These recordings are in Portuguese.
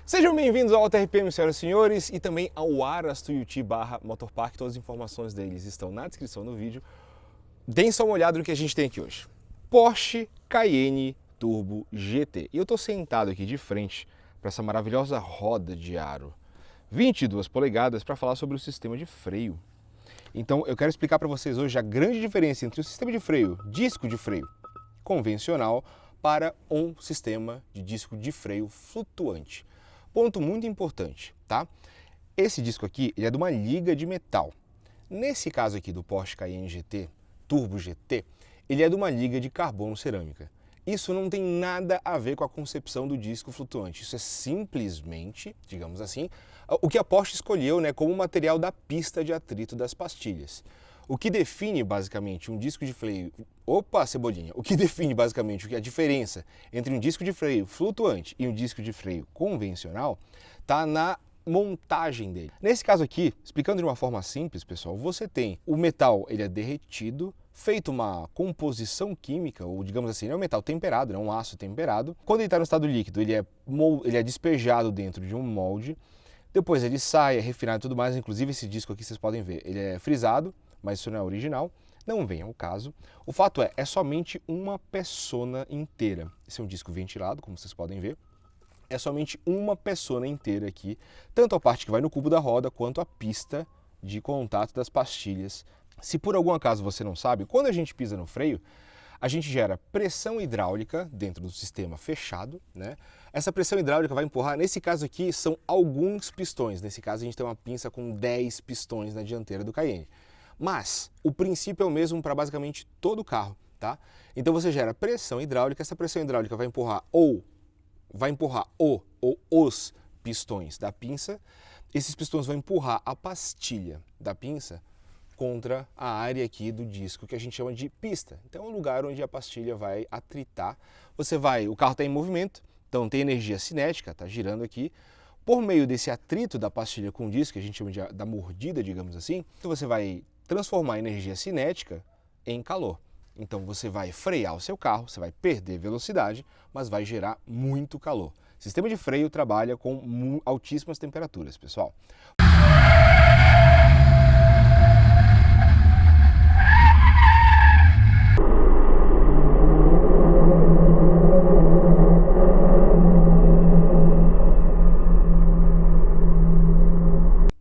Sejam bem-vindos ao Auto RPM, senhoras e senhores, e também ao Aras Tuiuti/Motorpark. Todas as informações deles estão na descrição do vídeo. Deem só uma olhada no que a gente tem aqui hoje. Porsche Cayenne Turbo GT. E eu estou sentado aqui de frente para essa maravilhosa roda de aro 22 polegadas para falar sobre o sistema de freio. Então eu quero explicar para vocês hoje a grande diferença entre o sistema de freio, disco de freio convencional, para um sistema de disco de freio flutuante. Ponto muito importante, tá? Esse disco aqui, ele é de uma liga de metal. Nesse caso aqui do Porsche Cayenne GT, Turbo GT, ele é de uma liga de carbono cerâmica. Isso não tem nada a ver com a concepção do disco flutuante. Isso é simplesmente, digamos assim, o que a Porsche escolheu, né, como material da pista de atrito das pastilhas. O que define basicamente um disco de freio... Opa, cebolinha! O que define basicamente a diferença entre um disco de freio flutuante e um disco de freio convencional está na montagem dele. Nesse caso aqui, explicando de uma forma simples, pessoal, você tem o metal, ele é derretido, feito uma composição química, ou digamos assim, é um metal temperado, é um aço temperado. Quando ele está no estado líquido, ele é despejado dentro de um molde, depois ele sai, é refinado e tudo mais. Inclusive esse disco aqui, vocês podem ver, ele é frisado, mas isso não é original, não vem ao caso. O fato é somente uma peçona inteira. Esse é um disco ventilado, como vocês podem ver. É somente uma peçona inteira aqui, tanto a parte que vai no cubo da roda, quanto a pista de contato das pastilhas. Se por algum acaso você não sabe, quando a gente pisa no freio, a gente gera pressão hidráulica dentro do sistema fechado, né? Essa pressão hidráulica vai empurrar, nesse caso aqui, são alguns pistões. Nesse caso a gente tem uma pinça com 10 pistões na dianteira do Cayenne. Mas o princípio é o mesmo para basicamente todo o carro, tá? Então você gera pressão hidráulica, essa pressão hidráulica vai empurrar o ou os pistões da pinça. Esses pistões vão empurrar a pastilha da pinça contra a área aqui do disco que a gente chama de pista. Então é um lugar onde a pastilha vai atritar. O carro está em movimento, então tem energia cinética, está girando aqui. Por meio desse atrito da pastilha com o disco, que a gente chama da mordida, digamos assim, então você vai transformar a energia cinética em calor. Então você vai frear o seu carro, você vai perder velocidade, mas vai gerar muito calor. O sistema de freio trabalha com altíssimas temperaturas, pessoal.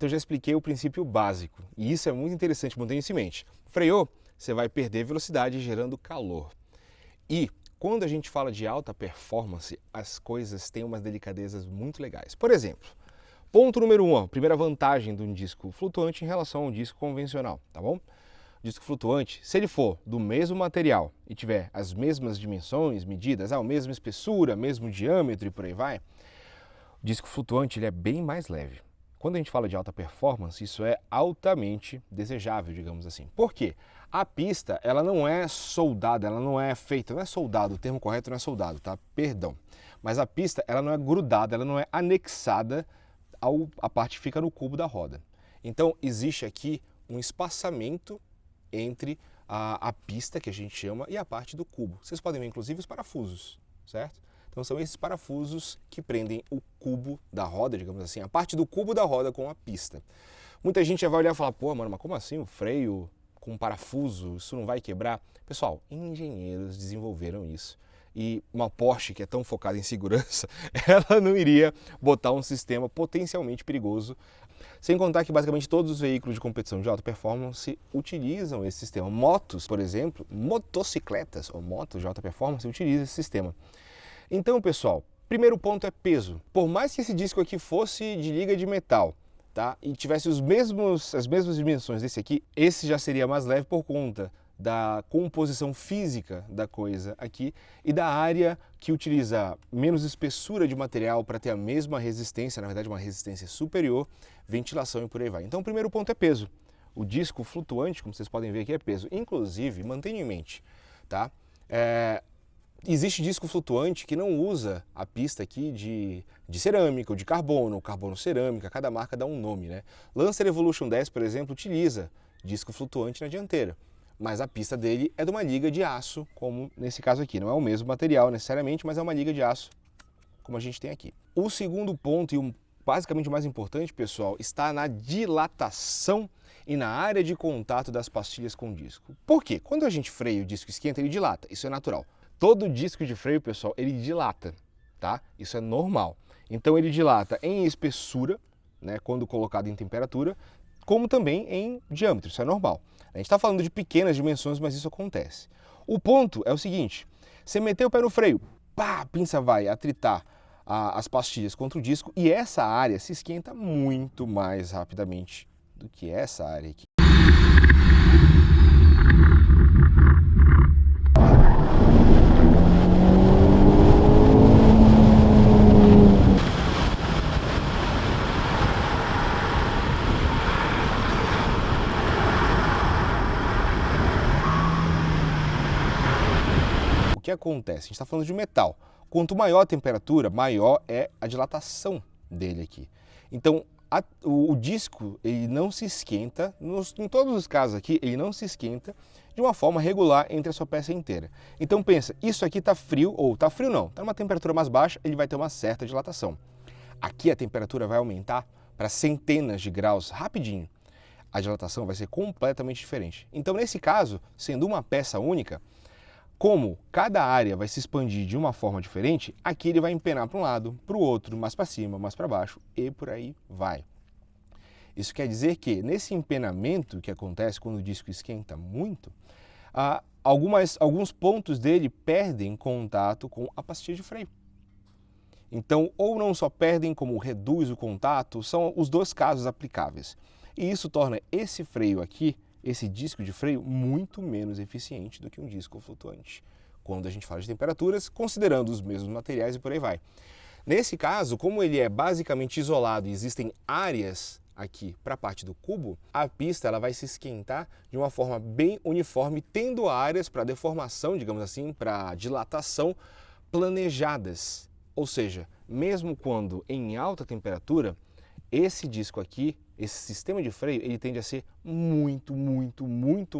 Eu já expliquei o princípio básico e isso é muito interessante, mantenha isso em mente. Freou, você vai perder velocidade gerando calor. E quando a gente fala de alta performance, as coisas têm umas delicadezas muito legais. Por exemplo, ponto número 1, primeira vantagem de um disco flutuante em relação a um disco convencional, tá bom? Disco flutuante, se ele for do mesmo material e tiver as mesmas dimensões, medidas, a mesma espessura, mesmo diâmetro e por aí vai, o disco flutuante ele é bem mais leve. Quando a gente fala de alta performance, isso é altamente desejável, digamos assim. Por quê? A pista, ela não é soldada, ela não é feita, não é soldado, o termo correto não é soldado, tá? Perdão. Mas a pista, ela não é grudada, ela não é anexada à parte que fica no cubo da roda. Então, existe aqui um espaçamento entre a pista, que a gente chama, e a parte do cubo. Vocês podem ver, inclusive, os parafusos, certo? Então são esses parafusos que prendem o cubo da roda, digamos assim, a parte do cubo da roda com a pista. Muita gente já vai olhar e falar, pô, mano, mas como assim o freio com parafuso, isso não vai quebrar? Pessoal, engenheiros desenvolveram isso. E uma Porsche que é tão focada em segurança, ela não iria botar um sistema potencialmente perigoso. Sem contar que basicamente todos os veículos de competição de alta performance utilizam esse sistema. Motos, por exemplo, motocicletas ou motos de alta performance utilizam esse sistema. Então, pessoal, primeiro ponto é peso. Por mais que esse disco aqui fosse de liga de metal, tá? E tivesse as mesmas dimensões desse aqui, esse já seria mais leve por conta da composição física da coisa aqui e da área que utiliza menos espessura de material para ter a mesma resistência, na verdade uma resistência superior, ventilação e por aí vai. Então o primeiro ponto é peso. O disco flutuante, como vocês podem ver aqui, é peso. Inclusive, mantenha em mente, tá? Existe disco flutuante que não usa a pista aqui de cerâmica ou de carbono, ou carbono cerâmica, cada marca dá um nome, né? Lancer Evolution 10, por exemplo, utiliza disco flutuante na dianteira, mas a pista dele é de uma liga de aço, como nesse caso aqui. Não é o mesmo material necessariamente, mas é uma liga de aço como a gente tem aqui. O segundo ponto, e basicamente o mais importante, pessoal, está na dilatação e na área de contato das pastilhas com o disco. Por quê? Quando a gente freia, o disco esquenta, ele dilata, isso é natural. Todo disco de freio, pessoal, ele dilata, tá? Isso é normal. Então ele dilata em espessura, né, quando colocado em temperatura, como também em diâmetro, isso é normal. A gente está falando de pequenas dimensões, mas isso acontece. O ponto é o seguinte, você meteu o pé no freio, pá, a pinça vai atritar as pastilhas contra o disco e essa área se esquenta muito mais rapidamente do que essa área aqui. O que acontece? A gente está falando de metal. Quanto maior a temperatura, maior é a dilatação dele aqui. Então, o disco ele não se esquenta, em todos os casos aqui, ele não se esquenta de uma forma regular entre a sua peça inteira. Então pensa, isso aqui está frio, ou está frio não, está numa temperatura mais baixa, ele vai ter uma certa dilatação. Aqui a temperatura vai aumentar para centenas de graus rapidinho. A dilatação vai ser completamente diferente. Então nesse caso, sendo uma peça única, como cada área vai se expandir de uma forma diferente, aqui ele vai empenar para um lado, para o outro, mais para cima, mais para baixo e por aí vai. Isso quer dizer que nesse empenamento que acontece quando o disco esquenta muito, alguns pontos dele perdem contato com a pastilha de freio. Então, ou não só perdem, como reduz o contato, são os dois casos aplicáveis. E isso torna esse freio aqui, esse disco de freio, muito menos eficiente do que um disco flutuante, quando a gente fala de temperaturas, considerando os mesmos materiais e por aí vai. Nesse caso, como ele é basicamente isolado e existem áreas aqui para a parte do cubo, a pista ela vai se esquentar de uma forma bem uniforme, tendo áreas para deformação, digamos assim, para dilatação planejadas. Ou seja, mesmo quando em alta temperatura, esse disco aqui, esse sistema de freio, ele tende a ser muito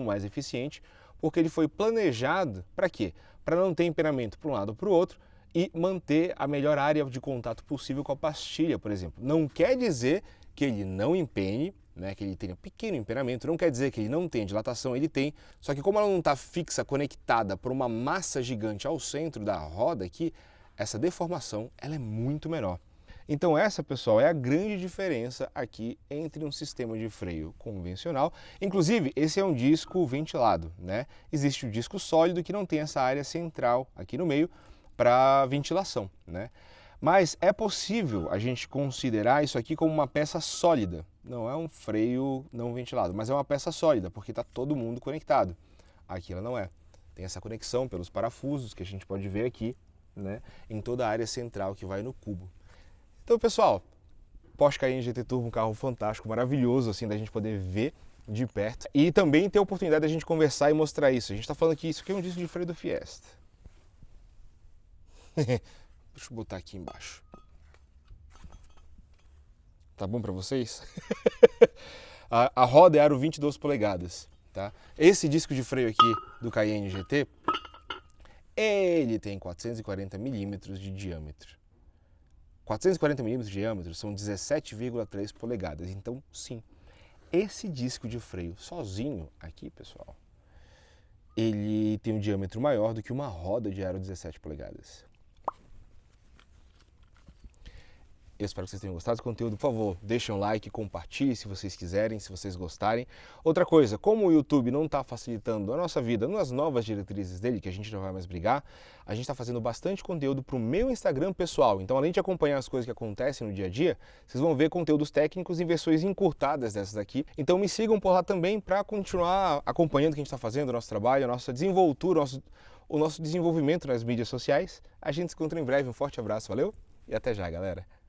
mais eficiente, porque ele foi planejado para quê? Para não ter empenamento para um lado ou para o outro e manter a melhor área de contato possível com a pastilha, por exemplo. Não quer dizer que ele não empene, né, que ele tenha pequeno empenamento, não quer dizer que ele não tenha dilatação, ele tem, só que como ela não está fixa, conectada por uma massa gigante ao centro da roda aqui, essa deformação ela é muito menor. Então essa, pessoal, é a grande diferença aqui entre um sistema de freio convencional. Inclusive, esse é um disco ventilado, né? Existe o disco sólido que não tem essa área central aqui no meio para ventilação, né? Mas é possível a gente considerar isso aqui como uma peça sólida. Não é um freio não ventilado, mas é uma peça sólida, porque está todo mundo conectado. Aqui ela não é. Tem essa conexão pelos parafusos que a gente pode ver aqui, né, em toda a área central que vai no cubo. Então, pessoal, Porsche Cayenne GT Turbo, um carro fantástico, maravilhoso, assim, da gente poder ver de perto. E também ter a oportunidade da gente conversar e mostrar isso. A gente está falando que isso aqui é um disco de freio do Fiesta. Deixa eu botar aqui embaixo. Tá bom para vocês? A roda é aro 22 polegadas, tá? Esse disco de freio aqui do Cayenne GT, ele tem 440 milímetros de diâmetro. 440 milímetros de diâmetro são 17,3 polegadas. Então, sim, esse disco de freio sozinho aqui, pessoal, ele tem um diâmetro maior do que uma roda de aro 17 polegadas. Eu espero que vocês tenham gostado do conteúdo. Por favor, deixem um like, compartilhem se vocês quiserem, se vocês gostarem. Outra coisa, como o YouTube não está facilitando a nossa vida nas novas diretrizes dele, que a gente não vai mais brigar, a gente está fazendo bastante conteúdo para o meu Instagram pessoal. Então, além de acompanhar as coisas que acontecem no dia a dia, vocês vão ver conteúdos técnicos em versões encurtadas dessas aqui. Então, me sigam por lá também para continuar acompanhando o que a gente está fazendo, o nosso trabalho, a nossa desenvoltura, o nosso desenvolvimento nas mídias sociais. A gente se encontra em breve. Um forte abraço, valeu e até já, galera!